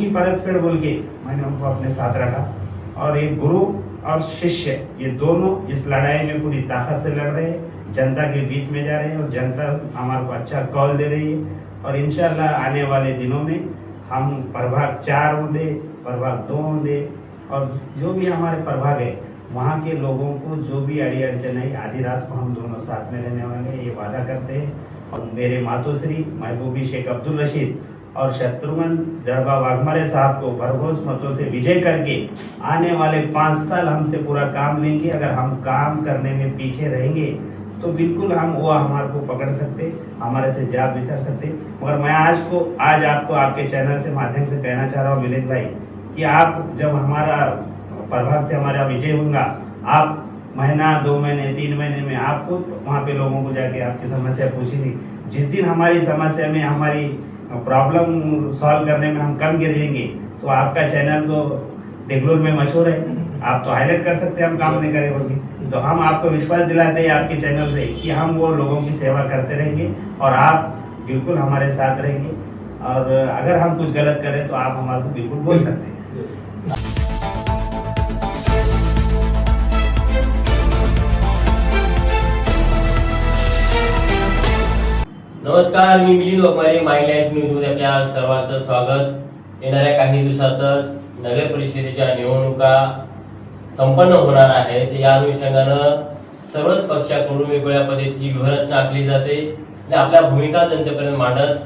की परतफेड़ बोल के मैंने उनको अपने साथ रखा। और एक गुरु और शिष्य, ये दोनों इस लड़ाई में पूरी ताकत से लड़ रहे हैं, जनता के बीच में जा रहे हैं और जनता हमारे को अच्छा कॉल दे रही है। और इंशाल्लाह आने वाले दिनों में हम प्रभाग 4 होंगे, प्रभाग 2 होंगे, और जो भी हमारे प्रभाग है वहाँ के लोगों को जो भी अड़ी अड़चन है, आधी रात को हम दोनों साथ में रहने वाले हैं, ये वादा करते हैं। और मेरे मातोश्री महबूबी शेख अब्दुल रशीद और शत्रुघ्न जड़वा वाघमारे साहब को भरघोस मतों से विजय करके आने वाले 5 साल हमसे पूरा काम लेंगे। अगर हम काम करने में पीछे रहेंगे तो बिल्कुल हम वो हमारे को पकड़ सकते, हमारे से जा विसर सकते। मगर मैं आज आपको आपके चैनल से माध्यम से कहना चाह रहा हूँ मिलिंद भाई, कि आप जब हमारा प्रभाग से हमारा विजय होगा, आप महीना 2 महीने 3 महीने में आपको वहाँ पे लोगों को जाके आपकी समस्या पूछेंगे। जिस दिन हमारी समस्या में, हमारी प्रॉब्लम सॉल्व करने में हम कम गिरेंगे तो आपका चैनल तो देगलूर में मशहूर है, आप तो हाईलाइट कर सकते हैं हम काम नहीं करे बोल। तो हम आपको विश्वास दिलाते हैं आपके चैनल से कि हम वो लोगों की सेवा करते रहेंगे और आप बिल्कुल हमारे साथ रहेंगे। और अगर हम कुछ गलत करें तो आप हमारे को बिल्कुल बोल सकते हैं। नमस्कार, मी मिलिंद वाघमारे, माय लाईफ न्यूज मध्ये आपल्या सर्वांचं स्वागत। येणाऱ्या काही दिवसातच नगर परिषदेच्या निवडणुका संपन्न होणार आहेत। या अनुषंगानं सर्वच पक्षाकडून वेगवेगळ्या पद्धतीची व्यूहरचना आखली जाते आणि आपल्या भूमिका जनतेपर्यंत मांडत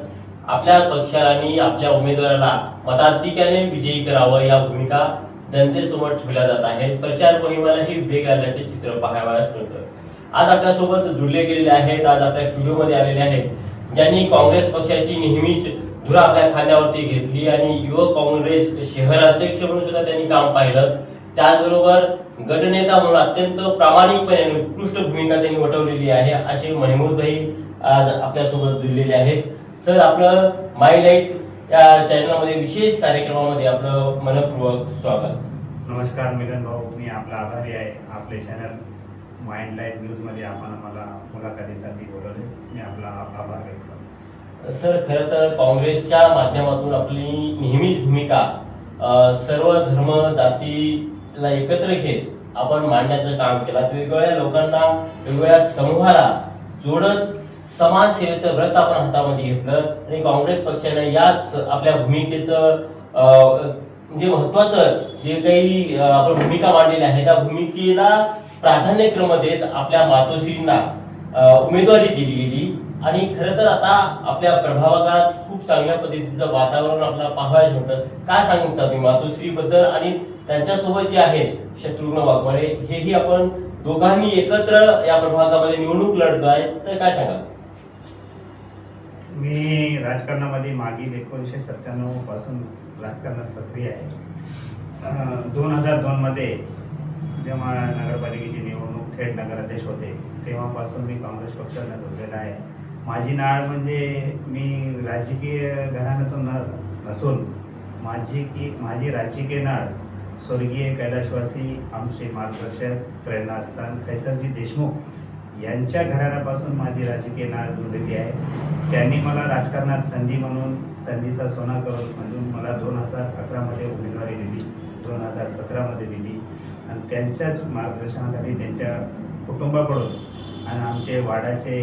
आपल्या पक्षाला आणि आपल्या उमेदवाराला मताधिक्याने विजयी करावं या भूमिका जनतेसमोर ठेवल्या जात आहेत। प्रचार मोहिमेलाही वेग आल्याचे चित्र पाहावयास मिळतं। आज आपल्यासोबत जुळले गेलेले आहेत, आज आपल्या स्टुडिओमध्ये आलेले आहेत ज्यांनी काँग्रेस पक्षाची नेहमीच धुरा आपल्या खांद्यावरती घेतली आणि युवक काँग्रेस शहर अध्यक्ष म्हणून सुद्धा त्यांनी काम पाहिलं। त्याचबरोबर गटनेता म्हणून अत्यंत प्रामाणिकपणे उत्कृष्ट भूमिका त्यांनी वठवलेली आहे। असे महमूद भाई आज आपल्यासोबत जुळलेले आहेत। सर, आपलं माय लाईट या चॅनलमध्ये विशेष कार्यक्रमामध्ये आपलं मनपूर्वक स्वागत। नमस्कार मिलन भाऊ, मी आपला आभारी आहे। आपले चॅनल माइंड लाईट न्यूज मध्ये आपण मला मुलाखतीसाठी बोलवले, मी आपला आभार व्यक्त करतो। सर, खरं तर काँग्रेसच्या माध्यमातून आपली नेहमीच भूमिका सर्व धर्म जातीला एकत्र घेत आपण मांडण्याचं काम केलं। वेगवेगळ्या लोकांना, वेगवेगळ्या समूहाला जोडत समाजसेवेचं व्रत आपण हातामध्ये घेतलं आणि काँग्रेस पक्षाने याच आपल्या भूमिकेचं म्हणजे महत्त्वाचं जे काही आपण भूमिका मांडलेली आहे त्या भूमिकेला प्राधान्यक्रम देत आपल्या मातोश्रींना उमेदवारी दिली गेली। आणि खरं तर आता आपल्या प्रभागात खूप चांगल्या पद्धतीचं वातावरण आपल्याला पाहायला मिळतं। काय सांगता तुम्ही मातोश्री बद्दल आणि त्यांच्यासोबत जे आहेत शत्रुघ्न वाघमारे, हेही आपण दोघांनी एकत्र या प्रभागामध्ये निवडणूक लढताय, तर काय सांगाल? मी राजकारणामध्ये मागील 1997 पासून राजकारणात सक्रिय आहे। 2002 मध्ये जेव्हा नगरपालिकेची निवडणूक थेट नगराध्यक्ष होते तेव्हापासून मी काँग्रेस पक्षाला जोडलेला आहे। माझी नाळ म्हणजे मी राजकीय घराण्यातून नसून माझी राजकीय नाळ स्वर्गीय कैलाशवासी आमचे मार्गदर्शक प्रेरणास्थान खैसरजी देशमुख यांच्या घराण्यापासून माझी राजकीय नाळ जोडलेली आहे। त्यांनी मला राजकारणात संधीचा सोना करून मला 2011 मध्ये उमेदवारी दिली, 2017 मध्ये दिली आणि त्यांच्याच मार्गदर्शनाखाली त्यांच्या कुटुंबाकडून आणि आमचे वाडाचे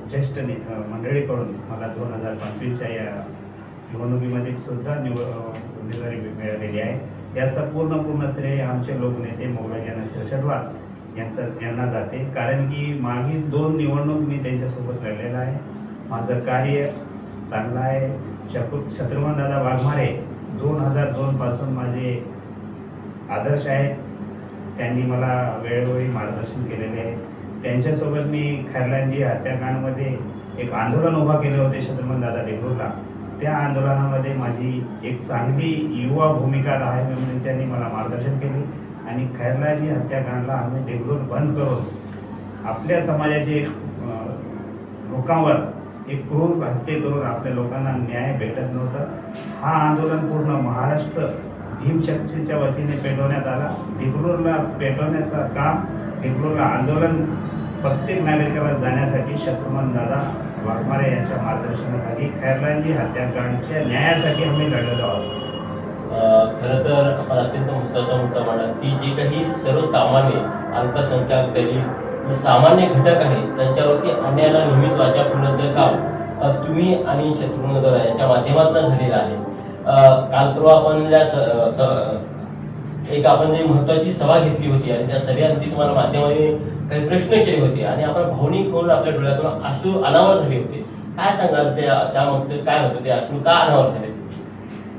ज्येष्ठ मंडळीकडून मला 2025च्या या निवडणुकीमध्ये सुद्धा उमेदवारी मिळालेली आहे। याचा पूर्ण श्रेय आमचे लोकनेते मौलाना शिरसटवार यांना जाते, कारण की मागील 2 निवडणूक मी त्यांच्यासोबत लढलेला आहे। माझं कार्य चांगलं आहे। शत्रुघ्न दादा वाघमारे 2002 पासून माझे आदर्श आहेत। त्यांनी मला वेळोवेळी मार्गदर्शन केलेले आहे। त्यांच्यासोबत मी खैरलांजी हत्याकांडमध्ये एक आंदोलन उभा केले होते शत्रुघ्न दादा देगलूरला। त्या आंदोलनामध्ये माझी एक चांगली युवा भूमिका आहे म्हणून त्यांनी मला मार्गदर्शन केले आणि खैरलांजी हत्याकांडला आम्ही देगलूर बंद करून आपल्या समाजाचे लोकांवर एक क्रूर हत्या करून आपल्या लोकांना न्याय भेटत नव्हता। हा आंदोलन पूर्ण महाराष्ट्र भीमशक्तीच्या वतीने पेटवण्यात आला। देगलूरला पेटवण्याचं काम, देगलूरला आंदोलन प्रत्येक नागरिकाला जाण्यासाठी शत्रुघ्न दादा वाघमारे यांच्या मार्गदर्शनाखाली खैरलांजी हत्याकांडच्या न्यायासाठी आम्ही लढलेलो आहोत। खरं तर आपण अत्यंत महत्त्वाचा मुद्दा मांडला की जे काही सर्वसामान्य अल्पसंख्याक दलित जे सामान्य घटक आहेत त्यांच्यावरती अन्यायाला नेहमीच वाचा फोडण्याचं काम तुम्ही आणि शत्रुघ्न दादा यांच्या माध्यमातून झालेलं आहे. काल परवा आपण एक आपण जी महत्त्वाची सभा घेतली होती आणि त्या सभेअंती तुम्हाला माध्यमाने काही प्रश्न केले होते आणि आपण भावनिक होऊन आपल्या डोळ्यातून अश्रू अनावर झाले होते. काय सांगाल त्यामागचं काय होतं, ते अश्रू का अनावर झाले?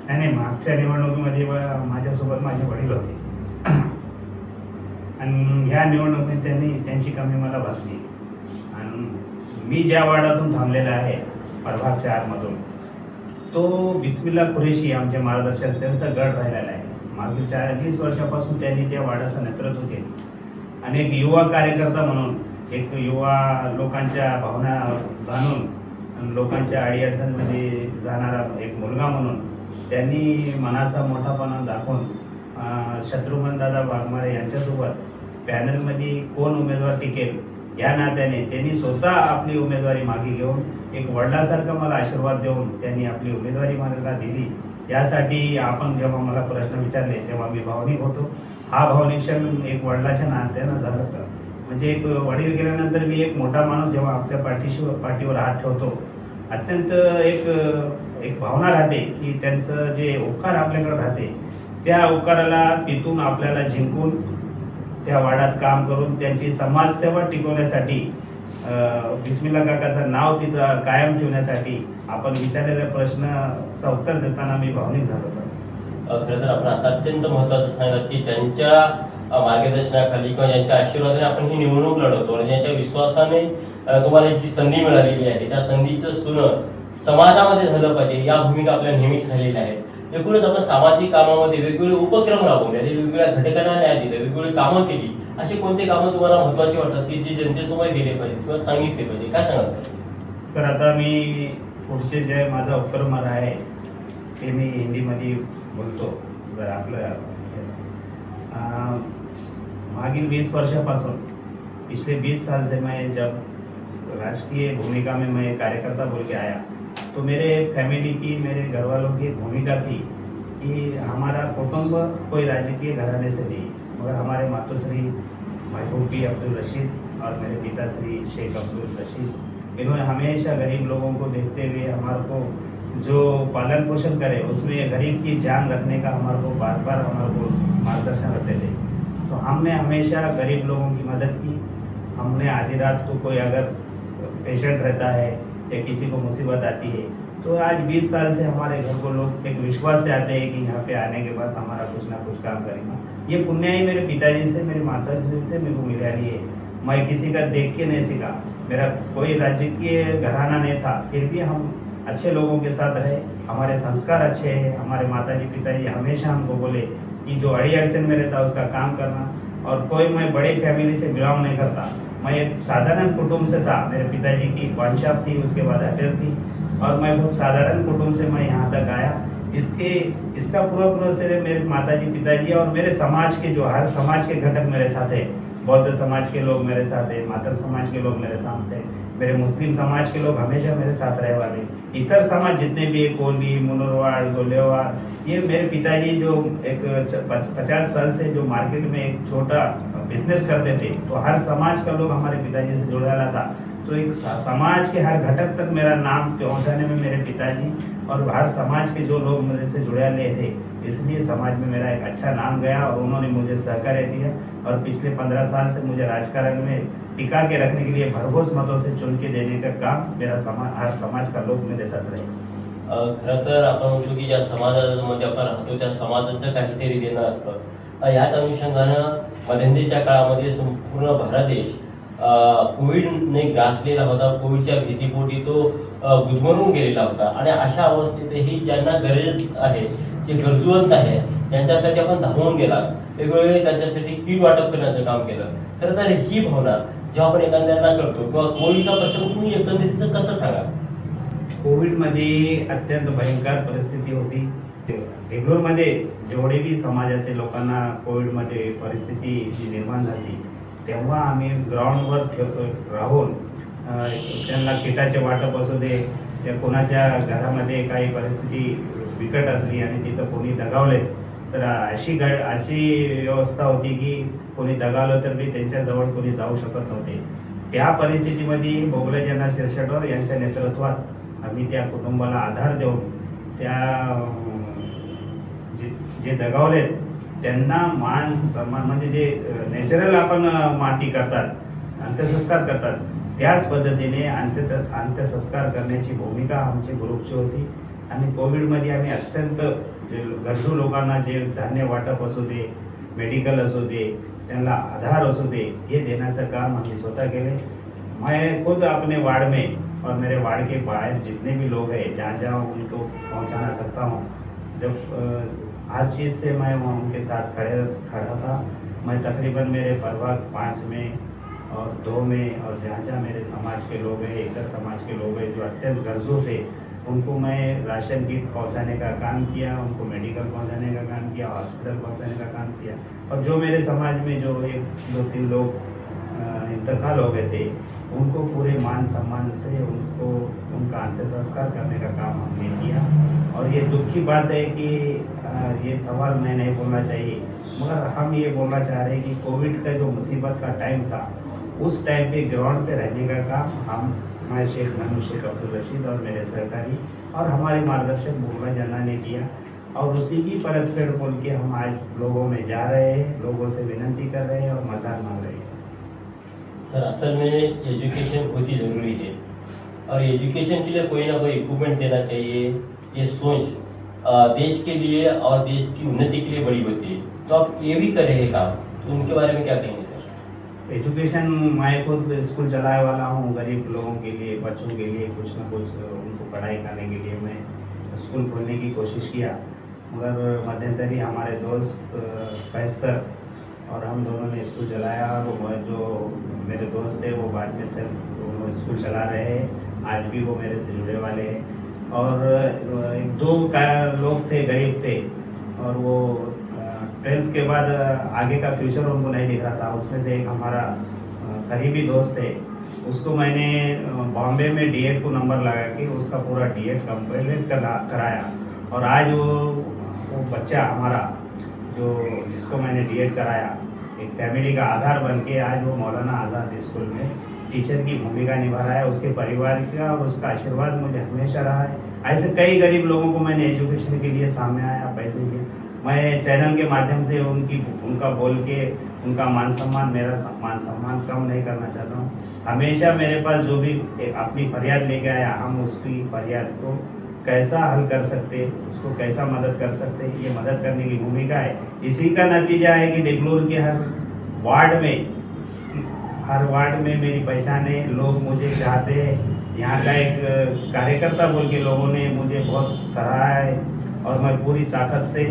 नाही, मागच्या निवडणुकीमध्ये माझ्यासोबत माझे वडील होते आणि ह्या निवडणुकीत त्यांची कमी मला भासली. आणि मी ज्या वार्डातून थांबलेला आहे प्रभाग 4 मधून, तो बिस्मिल्ला कुरेशी आमचे मार्गदर्शक त्यांचा गट राहिलेला आहे. मागील 40 वर्षापासून त्यांनी त्या वार्डाचं नेतृत्व केलं आणि एक युवा कार्यकर्ता म्हणून, एक युवा लोकांच्या भावना जाणून आणि लोकांच्या अडीअडचणमध्ये जाणारा एक मुलगा म्हणून त्यांनी मनाचा मोठापणा दाखवून शत्रुघ्न दादा वाघमारे यांच्यासोबत पॅनलमध्ये कोण उमेदवार टिकेल या नात्याने त्यांनी स्वतः आपली उमेदवारी मागे घेऊन एक वडिलासारखा मला आशीर्वाद देऊन त्यांनी आपली उमेदवारी मला दिली. यासाठी आपण जेव्हा मला प्रश्न विचारले तेव्हा मी भावनिक होतो. हा भावनिक क्षण एक वडिलाच्या नात्यानं झालं होतं. म्हणजे एक वडील गेल्यानंतर मी एक मोठा माणूस जेव्हा आपल्या पाठीवर हात ठेवतो, अत्यंत एक भावना राहते की त्यांचं जे उपकार आपल्याकडे राहते, त्या उपकाराला तिथून आपल्याला जिंकून त्या वाड्यात काम करून त्यांची समाजसेवा टिकवण्यासाठी, बिस्मिल्ला काकाचं नाव तिथं कायम ठेवण्यासाठी आपण विचारलेल्या प्रश्नाचं उत्तर देताना मी भावनिक झालो होतो. खरं तर आपण आता अत्यंत महत्त्वाचं सांगितलं की त्यांच्या मार्गदर्शनाखाली किंवा ज्यांच्या आशीर्वादाने आपण ही निवडणूक लढवतो आणि ज्यांच्या विश्वासाने तुम्हाला जी संधी मिळालेली आहे त्या संधीचं सोनं समाजामध्ये झालं पाहिजे या भूमिका आपल्या नेहमीच राहिलेल्या आहेत. एकूणच आपण सामाजिक कामामध्ये वेगवेगळे उपक्रम राबवले, वेगवेगळ्या घटकांना न्याय दिले, वेगवेगळी कामं केली. अशी कोणती कामं तुम्हाला महत्त्वाची वाटतात की जी जनतेसमोर गेले पाहिजे किंवा सांगितले पाहिजे? काय सांगाल सर? सर, आता मी पुढचे जे माझा उपक्रम आहे ते मी हिंदीमध्ये बोलतो. जर आपलं मागील 20 वर्षापासून, पिछले 20 साल से मैं जब राजकीय भूमिका में मैं कार्यकर्ता बोल के आया, तो मेरे फैमिली की, मेरे घर वालों की भूमिका थी कि हमारा कुटुंब कोई राजकीय घराने से नहीं, मगर हमारे मातोश्री महबूबी अब्दुल रशीद और मेरे पिताश्री शेख अब्दुल रशीद, इन्होंने हमेशा गरीब लोगों को देखते हुए हमारे को जो पालन पोषण करे उसमें गरीब की जान रखने का हमारे को बार बार हमारे को मार्गदर्शन करते थे. तो हमने हमेशा गरीब लोगों की मदद की. हमने आधी रात को कोई अगर पेशेंट रहता है या किसी को मुसीबत आती है तो आज 20 साल से हमारे घर को लोग एक विश्वास से आते हैं कि यहाँ पे आने के बाद हमारा कुछ ना कुछ काम करेगा. ये पुण्य ही मेरे पिताजी से, मेरी माताजी से मेरे को मिला नहीं है. मैं किसी का देख के नहीं सीखा. मेरा कोई राजकीय घराना नहीं था, फिर भी हम अच्छे लोगों के साथ रहे. हमारे संस्कार अच्छे हैं. हमारे माताजी पिताजी हमेशा हमको बोले कि जो अड़ी अड़चन में रहता उसका काम करना. और कोई, मैं बड़ी फैमिली से बिलोंग नहीं करता. मैं एक साधारण कुटुंब से था. मेरे पिताजी की पान शॉप थी, उसके बाद होटल थी और मैं बहुत साधारण कुटुंब से मैं यहाँ तक आया. इसका पूरा श्रेय मेरे माताजी पिताजी और मेरे समाज के, जो हर समाज के घटक मेरे साथ है. बौद्ध समाज के लोग मेरे साथ है, मातल समाज के लोग मेरे साथ है, मेरे मुस्लिम समाज के लोग हमेशा मेरे साथ रहे वाले. इतर समाज जितने भी है, कोली, मुनरवाड़, गोलेवाड़, ये मेरे पिताजी जो एक 50 साल से जो मार्केट में एक छोटा बिजनेस करते थे, तो हर समाज का लोग हमारे पिताजी से जुड़ा था. तो एक समाज के हर घटक तक मेरा नाम पहुंचाने में मेरे पिताजी और हर समाज के जो लोग मेरे से जुड़े हुए थे, इसलिए समाज में मेरा एक अच्छा नाम गया और उन्होंने मुझे सहकार्य दिया. और पिछले 15 साल से मुझे राजकारण में टिका के रखने के लिए भरघोस मतों से चुन के देने का काम मेरा हर समाज का लोग मेरे साथ रहे. खरं तर आपण म्हणतो की ज्या समाजामध्ये आपण राहतो त्या समाजाचं काहीतरी देणं असतं. याच अनुषंगानं मध्यंतरीच्या काळामध्ये संपूर्ण भारत देश कोविडने ग्रासलेला होता. कोविडच्या भीतीपोटी तो गुदमरून गेलेला होता आणि अशा अवस्थेतही ज्यांना गरज आहे, जे गरजूवंत आहे, त्यांच्यासाठी आपण धावून गेला. वेगवेगळे त्यांच्यासाठी किट वाटप करण्याचं काम केलं. खरं तर ही भावना जेव्हा आपण एखाद्याला करतो किंवा कोविडचा प्रसंग तुम्ही एकंदरीत कसं सांगा? कोविडमध्ये अत्यंत भयंकर परिस्थिती होती. बेंगलोरमध्ये जेवढे बी समाजाचे लोकांना कोविडमध्ये परिस्थिती जी निर्माण झाली, तेव्हा आम्ही ग्राउंडवर राहून त्यांना किटाचे वाटप असू दे, या कोणाच्या घरामध्ये काही परिस्थिती बिकट असली आणि तिथं कोणी दगावले तर अशी व्यवस्था होती की कोणी दगावलं तर मी त्यांच्याजवळ कोणी जाऊ शकत नव्हते. त्या परिस्थितीमध्ये बोगलेजना शिरसटवर यांच्या नेतृत्वात आम्ही त्या कुटुंबाला आधार देऊन त्या जे दगावलेत त्यांना मान सन्मान म्हणजे जे नॅचरल आपण माती करतात, अंत्यसंस्कार करतात, त्याच पद्धतीने अंत्यसंस्कार करण्याची भूमिका आमची ग्रुपची होती. आणि कोविडमध्ये आम्ही अत्यंत जे गरजू लोकांना जे धान्य वाटप असू दे, मेडिकल असू दे, त्यांना आधार असू दे, हे देण्याचं काम आम्ही स्वतः केले. मैं खुद अपने वार्ड में और मेरे वार्ड के बाहर जितने भी लोग हैं जहाँ जहाँ उनको पहुँचाना सकता हूँ, जब हर चीज़ से मैं वहाँ उनके साथ खड़ा था. मैं तकरीबन मेरे प्रभाग 5 में और 2 में और जहाँ जहाँ मेरे समाज के लोग हैं, इतर समाज के लोग हैं जो अत्यंत गरजू थे, उनको मैं राशन किट पहुँचाने का काम किया, उनको मेडिकल पहुँचाने का काम किया, हॉस्पिटल पहुँचाने का काम किया. और जो मेरे समाज में जो 1-2-3 लोग इंतकाल हो गए थे, उनको पूरे मान सम्मान से उनका अंत्यसंस्कार करने का काम हमने किया. और ये दुख की बात है कि ये सवाल मैं नहीं बोलना चाहिए, मगर हम ये बोलना चाह रहे हैं कि कोविड का जो मुसीबत का टाइम था, उस टाइम पे ग्राउंड पे रहने का काम मैं शेख अब्दुल रशीद और मेरे सहकारी और हमारे मार्गदर्शक बोगला जना ने किया. और उसी की परत फेर बोल के हम आज लोगों में जा रहे हैं, लोगों से विनती कर रहे हैं और मतदान मांग रहे हैं. सर, असल में एजुकेशन बहुत ही ज़रूरी है और एजुकेशन के लिए कोई ना कोई इक्विपमेंट देना चाहिए. ये सोच देश के लिए और देश की उन्नति के लिए बड़ी होती है. तो आप ये भी कर रहे हैं काम, तो उनके बारे में क्या कहेंगे सर? एजुकेशन मैं खुद स्कूल चलाए वाला हूँ. गरीब लोगों के लिए, बच्चों के लिए कुछ ना कुछ उनको पढ़ाई करने के लिए मैं स्कूल खोलने की कोशिश किया. मगर मध्यंतरी हमारे दोस्त फैज सर और हम दोनों ने स्कूल चलाया. वो जो मेरे दोस्त थे वो बाद में सिर्फ स्कूल चला रहे हैं, आज भी वो मेरे से जुड़े वाले हैं. और 1-2 लोग थे, गरीब थे, और वो 12th के बाद आगे का फ्यूचर उनको नहीं दिख रहा था. उसमें से एक हमारा करीबी दोस्त है, उसको मैंने बॉम्बे में डीएड को नंबर लगा के उसका पूरा डीएड कंप्लीट कराया. और आज वो बच्चा हमारा जिसको मैंने डीएड कराया, एक फैमिली का आधार बन के आज वो मौलाना आज़ाद स्कूल में टीचर की भूमिका निभा रहा है. उसके परिवार का और उसका आशीर्वाद मुझे हमेशा रहा है. ऐसे कई गरीब लोगों को मैंने एजुकेशन के लिए सामने आया पैसे के. मैं चैनल के माध्यम से उनका बोल के उनका मान सम्मान, मेरा मान सम्मान कम नहीं करना चाहता हूँ. हमेशा मेरे पास जो भी अपनी फरियाद लेके आया, हम उसकी फरियाद को कैसा हल कर सकते, उसको कैसा मदद कर सकते, ये मदद करने की भूमिका है. इसी का नतीजा है कि देगलूर के हर वार्ड में मेरी पहचान है. लोग मुझे चाहते हैं. यहाँ का एक कार्यकर्ता बोल के लोगों ने मुझे बहुत सराहा है. और मैं पूरी ताकत से,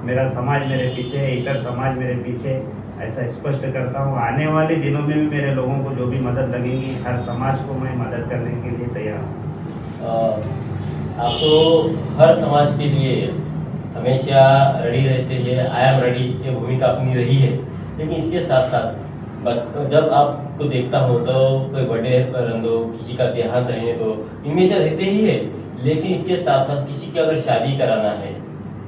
मेरा समाज मेरे पीछे है, इतर समाज मेरे पीछे, ऐसा स्पष्ट करता हूँ. आने वाले दिनों में भी मेरे लोगों को जो भी मदद लगेगी, हर समाज को मैं मदद करने के लिए तैयार हूँ. आप तो हर समाज के लिए हमेशा रेडी रहते हैं. आई एम रेडी, ये भूमिका अपनी रही है. लेकिन इसके साथ साथ जब आपको देखता हूँ तो कोई बर्थडे रन दो, किसी का देहांत रहने दो, इनमें से रहते ही है. लेकिन इसके साथ साथ किसी की अगर शादी कराना है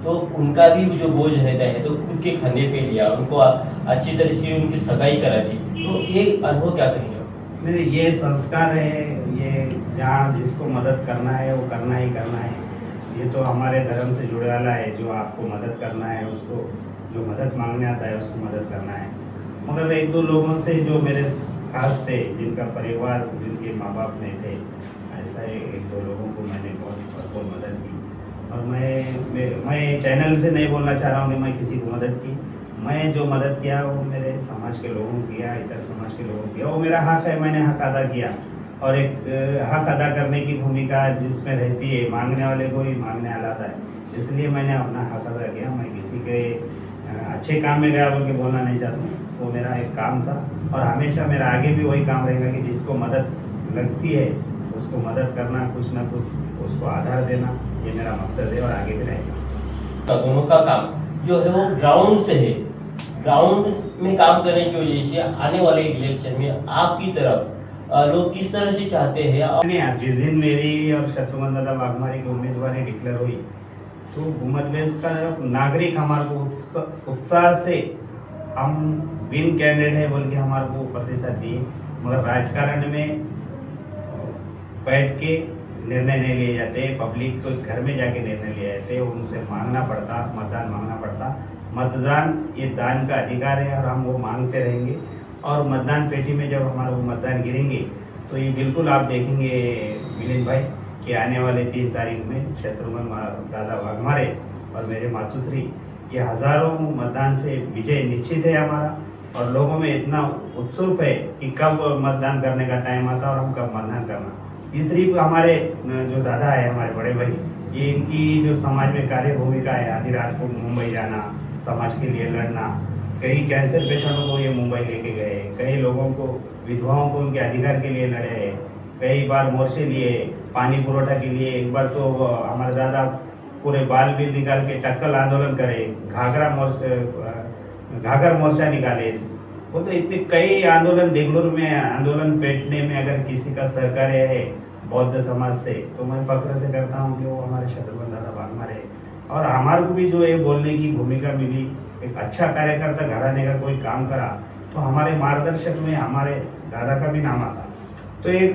तो उनका भी जो बोझ रहता है तो खुद के कंधे पे लिया, उनको अच्छी तरह से उनकी सगाई करा दी. तो ये अनुभव क्या कहेंगे? मेरे ये संस्कार है, ये जहाँ जिसको मदद करना है वो करना ही करना है. ये तो हमारे धर्म से जुड़े वाला है. जो आपको मदद करना है, उसको जो मदद मांगने आता है उसको मदद करना है. मगर 1-2 लोगों से जो मेरे खास थे, जिनका परिवार, जिनके माँ बाप नहीं थे, ऐसा 1-2 लोगों को मैंने बहुत भरपूर मदद की. और मैं चैनल से नहीं बोलना चाह रहा हूँ कि मैं किसी को मदद की. मैं जो मदद किया वो मेरे समाज के लोगों को किया, इतर समाज के लोगों को किया. वो मेरा हक है, मैंने हक अदा किया. और एक हक अदा करने की भूमिका जिसमें रहती है, मांगने वाले को ही मांगने वाला है. इसलिए मैंने अपना हक अदा किया. मैं किसी के अच्छे काम में गया बोल के बोलना नहीं चाहता हूँ. वो मेरा एक काम था और हमेशा मेरा आगे भी वही काम रहेगा कि जिसको मदद लगती है उसको मदद करना, कुछ ना कुछ उसको आधार देना, ये मेरा मकसद है और आगे भी रहेगा. दोनों का काम जो है वो ग्राउंड से है. ग्राउंड में काम करने की वजह से आने वाले इलेक्शन में आपकी तरफ लोग किस तरह से चाहते हैं? जिस दिन मेरी और शत्रुघ्न दादा वाघमारे की उम्मीदवारी डिक्लेयर हुई, तो भूमध्यरेखा का नागरिक हमारे को उत्साह से हम विन कैंडिडेट है बोल के हमारे को प्रतिशत दिए, मगर राजकारण में बैठ के निर्णय नहीं लिए जाते, पब्लिक को घर में जाके निर्णय लिए जाते, उनसे मांगना पड़ता, मतदान मांगना पड़ता। मतदान ये दान का अधिकार है और हम वो मांगते रहेंगे। और मतदान पेटी में जब हमारा वो मतदान गिरेंगे तो ये बिल्कुल आप देखेंगे मिलिंद भाई कि आने वाले 3 तारीख में शत्रुघ्न दादा वाघमारे और मेरे मातुश्री ये हजारों मतदान से विजय निश्चित है हमारा। और लोगों में इतना उत्सुक है कि कब मतदान करने का टाइम आता और हम कब मतदान करना। इस सिर्फ हमारे जो दादा है, हमारे बड़े भाई, ये इनकी जो समाज में कार्य भूमिका है, आधी रात को मुंबई जाना, समाज के लिए लड़ना, कई कैंसर पेशेंटों को ये मुंबई लेके गए, कई लोगों को, विधवाओं को उनके अधिकार के लिए लड़े, कई बार मोर्चे लिए पानी पुरोठा के लिए। एक बार तो हमारे दादा पूरे बाल बिल निकाल के टक्कल आंदोलन करे, घाघर मोर्चा निकाले। वो तो इतने कई आंदोलन, बेंगलुरु में आंदोलन पेटने में अगर किसी का सहकार्य है बौद्ध समाज से, तो मैं फख्र से करता हूँ कि वो हमारे शत्रुघ्न दादा वाघमारे। और हमारे को भी जो ये बोलने की भूमिका मिली, एक अच्छा कार्यकर्ता घराने का कोई काम करा तो हमारे मार्गदर्शक में हमारे दादा का भी नाम आता। तो एक